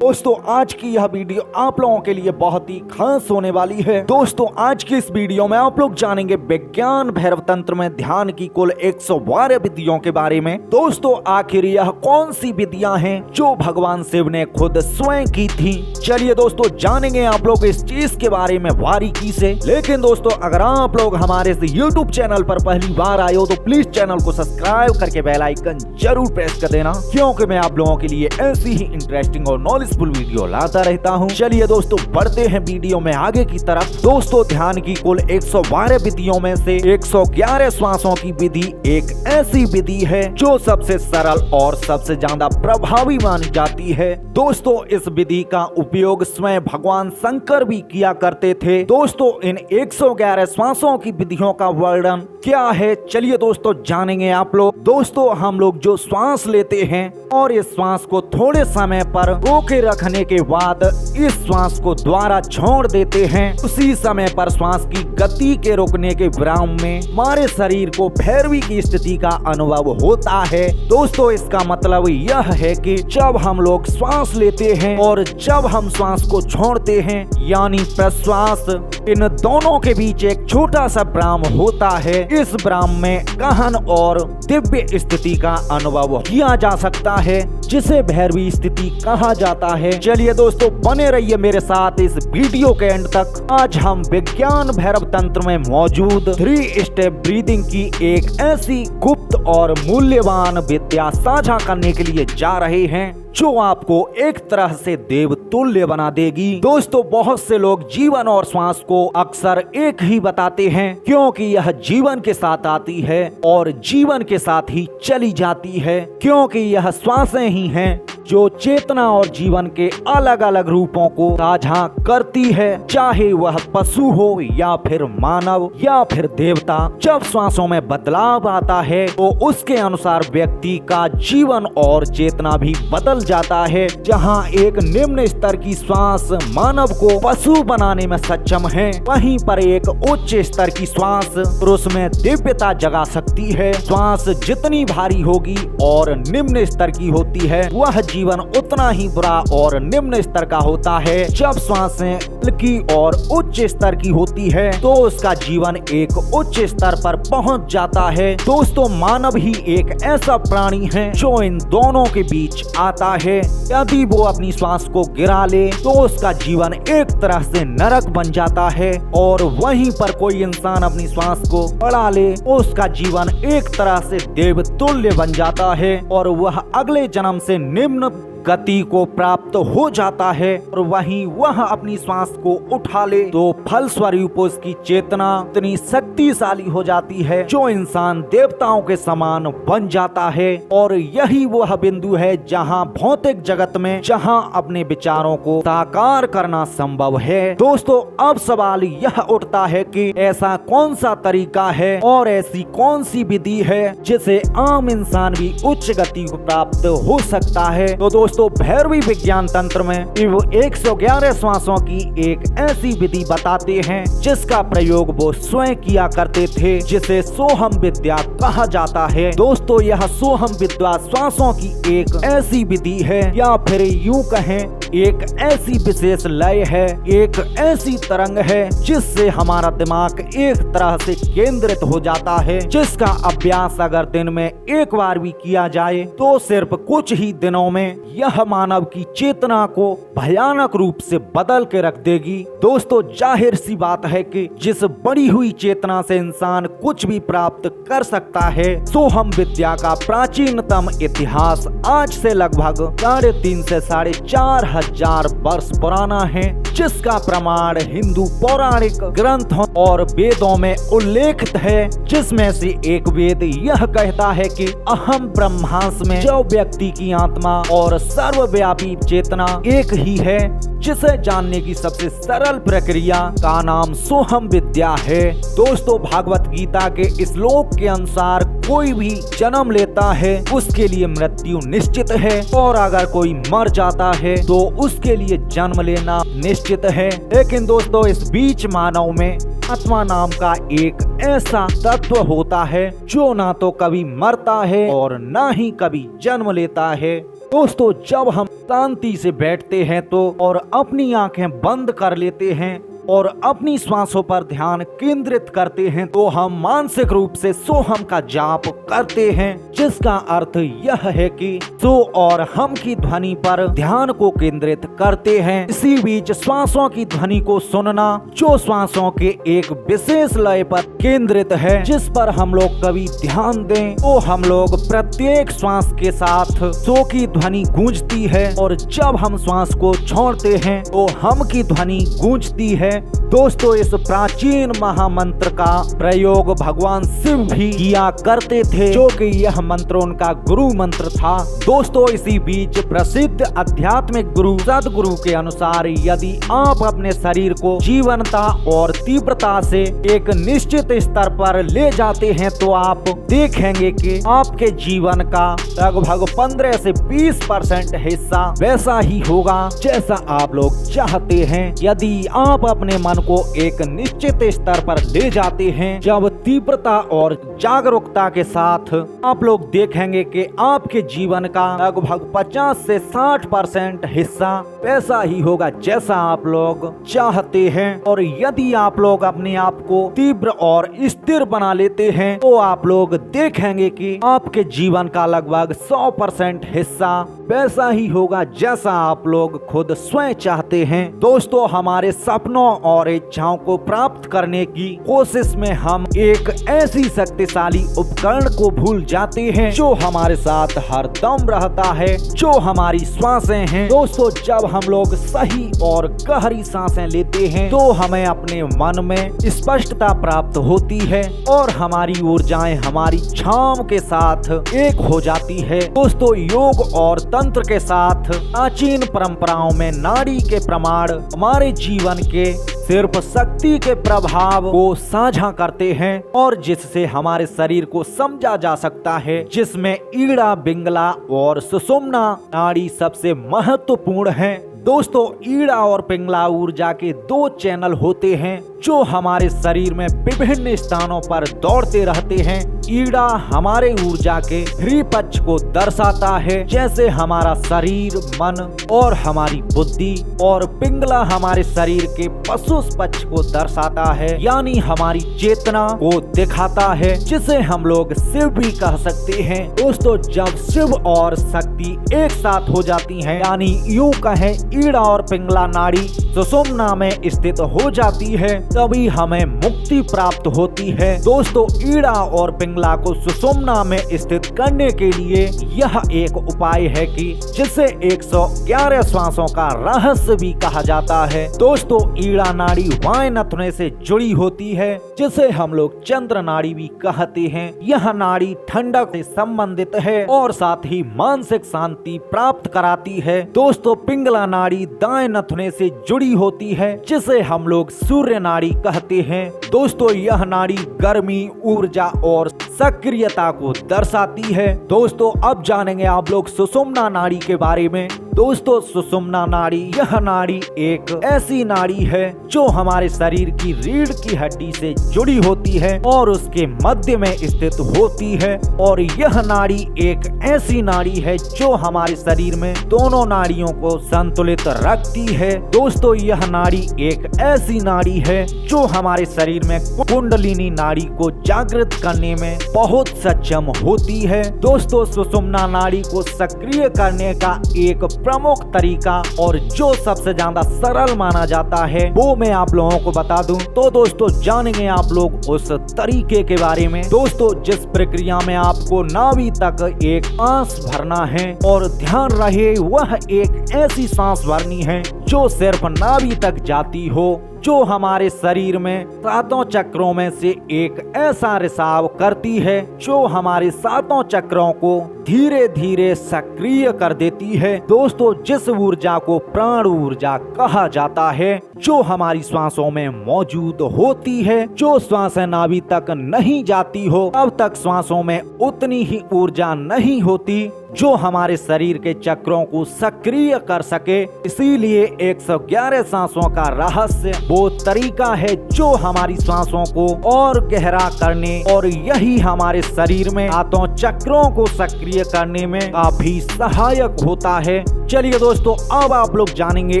दोस्तों आज की यह वीडियो आप लोगों के लिए बहुत ही खास होने वाली है। दोस्तों आज की इस वीडियो में आप लोग जानेंगे विज्ञान भैरव तंत्र में ध्यान की कुल 112 विधियों के बारे में। दोस्तों आखिर यह कौन सी विधियां हैं जो भगवान शिव ने खुद स्वयं की थी। चलिए दोस्तों जानेंगे आप लोग इस चीज के बारे में बारीकी से। लेकिन दोस्तों अगर आप लोग हमारे इस यूट्यूब चैनल पर पहली बार आए हो तो प्लीज चैनल को सब्सक्राइब करके बेल आइकन जरूर प्रेस कर देना, क्योंकि मैं आप लोगों के लिए ऐसी ही इंटरेस्टिंग और नॉलेजफुल वीडियो लाता रहता हूं। चलिए दोस्तों बढ़ते हैं वीडियो में आगे की तरफ। दोस्तों ध्यान की कुल 112 विधियों में से 111 श्वासों की विधि एक ऐसी विधि है जो सबसे सरल और सबसे ज्यादा प्रभावी मानी जाती है। दोस्तों इस विधि का उपयोग स्वयं भगवान शंकर भी किया करते थे। दोस्तों इन 111 श्वासों की विधियों का वर्णन क्या है, चलिए दोस्तों जानेंगे आप लोग। दोस्तों हम लोग जो श्वास लेते हैं और इस श्वास को थोड़े समय पर रोके रखने के बाद इस श्वास को द्वारा छोड़ देते हैं, उसी समय पर श्वास की गति के रुकने के विराम में हमारे शरीर को भैरवी की स्थिति का अनुभव होता है। दोस्तों इसका मतलब यह है कि जब हम लोग श्वास लेते हैं और जब हम श्वास को छोड़ते हैं यानी प्रश्वास, इन दोनों के बीच एक छोटा सा विराम होता है। इस विराम में गहन और दिव्य स्थिति का अनुभव किया जा सकता है जिसे भैरवी स्थिति कहा जाता है। चलिए दोस्तों बने रहिए मेरे साथ इस वीडियो के एंड तक। आज हम विज्ञान भैरव तंत्र में मौजूद 3 स्टेप ब्रीदिंग की एक ऐसी गुप्त और मूल्यवान विद्या साझा करने के लिए जा रहे हैं जो आपको एक तरह से देव तुल्य बना देगी। दोस्तों बहुत से लोग जीवन और श्वास को अक्सर एक ही बताते हैं, क्योंकि यह जीवन के साथ आती है और जीवन के साथ ही चली जाती है, क्योंकि यह श्वासें ही हैं जो चेतना और जीवन के अलग अलग रूपों को साझा करती है, चाहे वह पशु हो या फिर मानव या फिर देवता। जब श्वासों में बदलाव आता है तो उसके अनुसार व्यक्ति का जीवन और चेतना भी बदल जाता है। जहां एक निम्न स्तर की श्वास मानव को पशु बनाने में सक्षम है, वहीं पर एक उच्च स्तर की श्वास पुरुष में दिव्यता जगा सकती है। श्वास जितनी भारी होगी और निम्न स्तर की होती है वह जीवन उतना ही बुरा और निम्न स्तर का होता है। जब श्वासें हल्की और उच्च स्तर की होती है तो उसका जीवन एक उच्च स्तर पर पहुंच जाता है। दोस्तों मानव ही एक ऐसा प्राणी है जो इन दोनों के बीच आता है। यदि वो अपनी श्वास को गिरा ले तो उसका जीवन एक तरह से नरक बन जाता है, और वहीं पर कोई इंसान अपनी श्वास को बढ़ा ले तो उसका जीवन एक तरह से देव तुल्य बन जाता है और वह अगले जन्म से निम्न गति को प्राप्त हो जाता है। और वहीं वह अपनी श्वास को उठा ले तो फलस्वरूप उसकी चेतना इतनी शक्तिशाली हो जाती है जो इंसान देवताओं के समान बन जाता है। और यही वह बिंदु है जहां भौतिक जगत में जहां अपने विचारों को साकार करना संभव है। दोस्तों अब सवाल यह उठता है कि ऐसा कौन सा तरीका है और ऐसी कौन सी विधि है जिसे आम इंसान भी उच्च गति को प्राप्त हो सकता है। तो दोस्तों भैरवी विज्ञान तंत्र में 111 श्वासों की एक ऐसी विधि बताते हैं जिसका प्रयोग वो स्वयं किया करते थे, जिसे सोहम विद्या कहा जाता है। दोस्तों यह सोहम विद्या श्वासों की एक ऐसी विधि है, या फिर यूं कहें एक ऐसी विशेष लय है, एक ऐसी तरंग है जिससे हमारा दिमाग एक तरह से केंद्रित हो जाता है, जिसका अभ्यास अगर दिन में एक बार भी किया जाए तो सिर्फ कुछ ही दिनों में यह मानव की चेतना को भयानक रूप से बदल के रख देगी। दोस्तों जाहिर सी बात है कि जिस बड़ी हुई चेतना से इंसान कुछ भी प्राप्त कर सकता है, सोहम विद्या का प्राचीनतम इतिहास आज से लगभग 3.5 से 4,500 वर्ष पुराना है, जिसका प्रमाण हिंदू पौराणिक ग्रंथों और वेदों में उल्लेखित है, जिसमें से एक वेद यह कहता है कि अहम ब्रह्मास्मि जो व्यक्ति की आत्मा और सर्वव्यापी चेतना एक ही है, जिसे जानने की सबसे सरल प्रक्रिया का नाम सोहम विद्या है। दोस्तों भागवत गीता के श्लोक के अनुसार कोई भी जन्म लेता है उसके लिए मृत्यु निश्चित है, और अगर कोई मर जाता है तो उसके लिए जन्म लेना निश्चित है। लेकिन दोस्तों इस बीच मानव में आत्मा नाम का एक ऐसा तत्व होता है जो ना तो कभी मरता है और ना ही कभी जन्म लेता है। दोस्तों जब हम शांति से बैठते हैं तो और अपनी आंखें बंद कर लेते हैं और अपनी श्वासों पर ध्यान केंद्रित करते हैं तो हम मानसिक रूप से सोहम का जाप करते हैं, जिसका अर्थ यह है कि सो और हम की ध्वनि पर ध्यान को केंद्रित करते हैं। इसी बीच श्वासों की ध्वनि को सुनना, जो श्वासों के एक विशेष लय पर केंद्रित है, जिस पर हम लोग कभी ध्यान दें तो हम लोग प्रत्येक श्वास के साथ सो की ध्वनि गूंजती है और जब हम श्वास को छोड़ते हैं तो हम की ध्वनि गूंजती है। दोस्तों इस प्राचीन महामंत्र का प्रयोग भगवान शिव भी किया करते थे, जो कि यह मंत्र उनका गुरु मंत्र था। दोस्तों इसी बीच प्रसिद्ध आध्यात्मिक गुरु सदगुरु के अनुसार यदि आप अपने शरीर को जीवनता और तीव्रता से एक निश्चित स्तर पर ले जाते हैं तो आप देखेंगे कि आपके जीवन का लगभग 15 से 20% हिस्सा वैसा ही होगा जैसा आप लोग चाहते हैं। यदि आप अपने मन को एक निश्चित स्तर पर ले जाते हैं, जब तीव्रता और जागरूकता के साथ आप लोग देखेंगे कि आपके जीवन का लगभग 50 से 60% हिस्सा वैसा ही होगा जैसा आप लोग चाहते हैं। और यदि आप लोग अपने आप को तीव्र और स्थिर बना लेते हैं तो आप लोग देखेंगे कि आपके जीवन का लगभग 100% हिस्सा वैसा ही होगा जैसा आप लोग खुद स्वयं चाहते हैं। दोस्तों हमारे सपनों और इच्छाओं को प्राप्त करने की कोशिश में हम एक ऐसी शक्तिशाली उपकरण को भूल जाते हैं जो हमारे साथ हर दम रहता है, जो हमारी श्वासें हैं। दोस्तों जब हम लोग सही और गहरी सांसें लेते हैं तो हमें अपने मन में स्पष्टता प्राप्त होती है और हमारी ऊर्जाएं हमारी इच्छाओं के साथ एक हो जाती है। दोस्तों योग और तंत्र के साथ प्राचीन परंपराओं में नाड़ी के प्रमाण हमारे जीवन के सिर्फ शक्ति के प्रभाव को साझा करते हैं और जिससे हमारे शरीर को समझा जा सकता है, जिसमें ईड़ा, पिंगला और सुषुम्ना नाड़ी सबसे महत्वपूर्ण हैं। दोस्तों ईड़ा और पिंगला ऊर्जा के 2 चैनल होते हैं जो हमारे शरीर में विभिन्न स्थानों पर दौड़ते रहते हैं। ईड़ा हमारे ऊर्जा के ध्रुव पक्ष को दर्शाता है, जैसे हमारा शरीर, मन और हमारी बुद्धि, और पिंगला हमारे शरीर के पशु पक्ष को दर्शाता है, यानी हमारी चेतना को दिखाता है, जिसे हम लोग शिव भी कह सकते हैं। दोस्तों जब शिव और शक्ति एक साथ हो जाती हैं, यानी यूं कहें ईड़ा और पिंगला नाड़ी सुषुम्ना में स्थित हो जाती है, तभी हमें मुक्ति प्राप्त होती है। दोस्तों ईड़ा और पिंगला को सुषुम्ना में स्थित करने के लिए यह एक उपाय है कि जिसे 111 श्वासों का रहस्य भी कहा जाता है। दोस्तों ईड़ा नाड़ी वायु नथुने से जुड़ी होती है, जिसे हम लोग चंद्र नाड़ी भी कहते हैं। यह नाड़ी ठंडक से संबंधित है और साथ ही मानसिक शांति प्राप्त कराती है। दोस्तों पिंगला नाड़ी दाएं नथुने से जुड़ी होती है, जिसे हम लोग सूर्य नाड़ी कहते हैं। दोस्तों यह नाड़ी गर्मी, ऊर्जा और सक्रियता को दर्शाती है। दोस्तों अब जानेंगे आप लोग सुषुम्ना नाड़ी के बारे में। दोस्तों सुषुम्ना नाड़ी यह नाड़ी एक ऐसी नाड़ी है जो हमारे शरीर की रीढ़ की हड्डी से जुड़ी होती है और उसके मध्य में स्थित होती है। और यह नाड़ी एक ऐसी नाड़ी है जो हमारे शरीर में दोनों नाड़ियों को संतुलित रखती है। दोस्तों यह नाड़ी एक ऐसी नाड़ी है जो हमारे शरीर में कुंडलिनी नाड़ी को जागृत करने में बहुत सक्षम होती है। दोस्तों सुषुम्ना नाड़ी को सक्रिय करने का एक प्रमुख तरीका और जो सबसे ज्यादा सरल माना जाता है वो मैं आप लोगों को बता दूं। तो दोस्तों जानेंगे आप लोग उस तरीके के बारे में। दोस्तों जिस प्रक्रिया में आपको नाभि तक एक सांस भरना है और ध्यान रहे वह एक ऐसी सांस भरनी है जो सिर्फ नाभि तक जाती हो, जो हमारे शरीर में 7 चक्रों में से एक ऐसा रिसाव करती है जो हमारे 7 चक्रों को धीरे धीरे सक्रिय कर देती है। दोस्तों जिस ऊर्जा को प्राण ऊर्जा कहा जाता है, जो हमारी श्वासों में मौजूद होती है, जो श्वासें नाभि तक नहीं जाती हो तब तक श्वासों में उतनी ही ऊर्जा नहीं होती जो हमारे शरीर के चक्रों को सक्रिय कर सके। इसीलिए 111 सांसों का रहस्य वो तरीका है जो हमारी सांसों को और गहरा करने और यही हमारे शरीर में 7 चक्रों को सक्रिय करने में काफी सहायक होता है। चलिए दोस्तों, अब आप लोग जानेंगे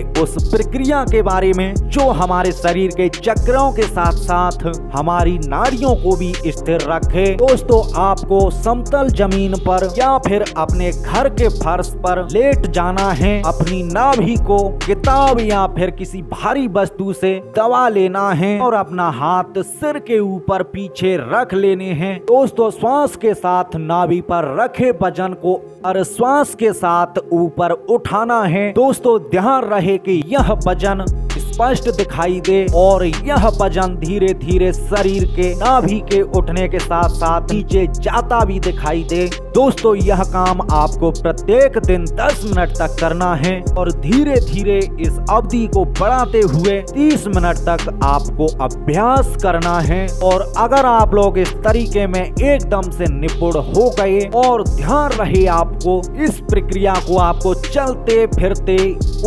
उस प्रक्रिया के बारे में जो हमारे शरीर के चक्रों के साथ साथ हमारी नाड़ियों को भी स्थिर रखे। दोस्तों, आपको समतल जमीन पर या फिर अपने घर के फर्श पर लेट जाना है। अपनी नाभि को किताब या फिर किसी भारी वस्तु से दबा लेना है और अपना हाथ सिर के ऊपर पीछे रख लेने हैं। दोस्तों, श्वास के साथ नाभि पर रखे वजन को और श्वास के साथ ऊपर उठाना है। दोस्तों, ध्यान रहे कि यह वजन स्पष्ट दिखाई दे और यह वजन धीरे धीरे शरीर के नाभि के उठने के साथ साथ नीचे जाता भी दिखाई दे। दोस्तों, यह काम आपको प्रत्येक दिन 10 मिनट तक करना है और धीरे धीरे इस अवधि को बढ़ाते हुए 30 मिनट तक आपको अभ्यास करना है। और अगर आप लोग इस तरीके में एकदम से निपुण हो गए और ध्यान रहे आपको इस प्रक्रिया को आपको चलते फिरते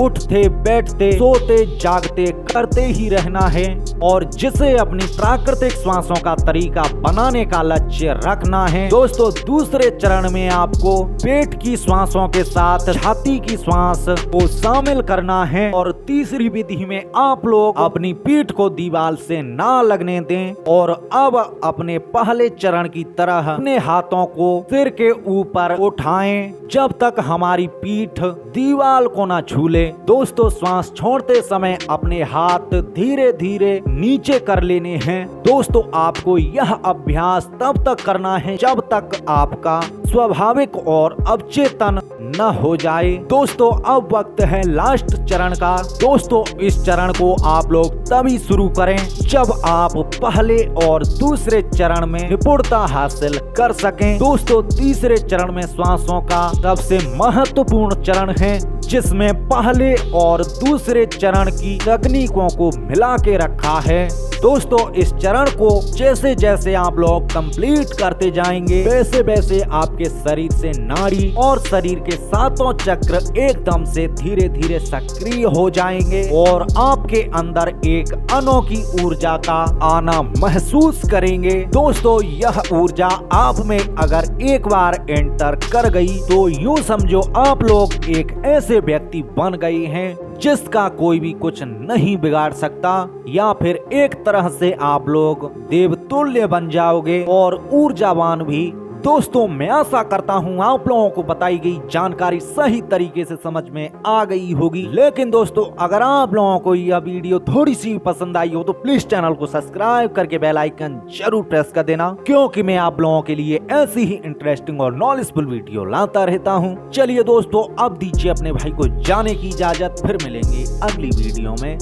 उठते बैठते सोते जागते करते ही रहना है और जिसे अपनी प्राकृतिक श्वासों का तरीका बनाने का लक्ष्य रखना है। दोस्तों, दूसरे चरण में आपको पेट की श्वासों के साथ छाती की श्वास को शामिल करना है और तीसरी विधि में आप लोग अपनी पीठ को दीवार से ना लगने दें और अब अपने पहले चरण की तरह अपने हाथों को सिर के ऊपर उठाएं जब तक हमारी पीठ दीवार को ना छू ले। दोस्तों, श्वास छोड़ते समय अपने हाथ धीरे धीरे नीचे कर लेने हैं। दोस्तों, आपको यह अभ्यास तब तक करना है जब तक आपका स्वाभाविक और अवचेतन न हो जाए। दोस्तों, अब वक्त है लास्ट चरण का। दोस्तों, इस चरण को आप लोग तभी शुरू करें जब आप पहले और दूसरे चरण में निपुणता हासिल कर सकें। दोस्तों, तीसरे चरण में श्वासों का सबसे महत्वपूर्ण चरण है जिसमें पहले और दूसरे चरण की तकनीकों को मिला के रखा है। दोस्तों, इस चरण को जैसे जैसे आप लोग कंप्लीट करते जाएंगे वैसे वैसे आपके शरीर से नाड़ी और शरीर के 7 चक्र एकदम से धीरे धीरे सक्रिय हो जाएंगे और आपके अंदर एक अनोखी ऊर्जा का आना महसूस करेंगे। दोस्तों, यह ऊर्जा आप में अगर एक बार एंटर कर गई तो यूँ समझो आप लोग एक ऐसे व्यक्ति बन गए हैं जिसका कोई भी कुछ नहीं बिगाड़ सकता, या फिर एक तरह से आप लोग देवतुल्य बन जाओगे और ऊर्जावान भी। दोस्तों, मैं आशा करता हूं आप लोगों को बताई गई जानकारी सही तरीके से समझ में आ गई होगी। लेकिन दोस्तों, अगर आप लोगों को यह वीडियो थोड़ी सी पसंद आई हो तो प्लीज चैनल को सब्सक्राइब करके बेल आइकन जरूर प्रेस कर देना, क्योंकि मैं आप लोगों के लिए ऐसी ही इंटरेस्टिंग और नॉलेजफुल वीडियो लाता रहता हूँ। चलिए दोस्तों, अब दीजिए अपने भाई को जाने की इजाजत, फिर मिलेंगे अगली वीडियो में।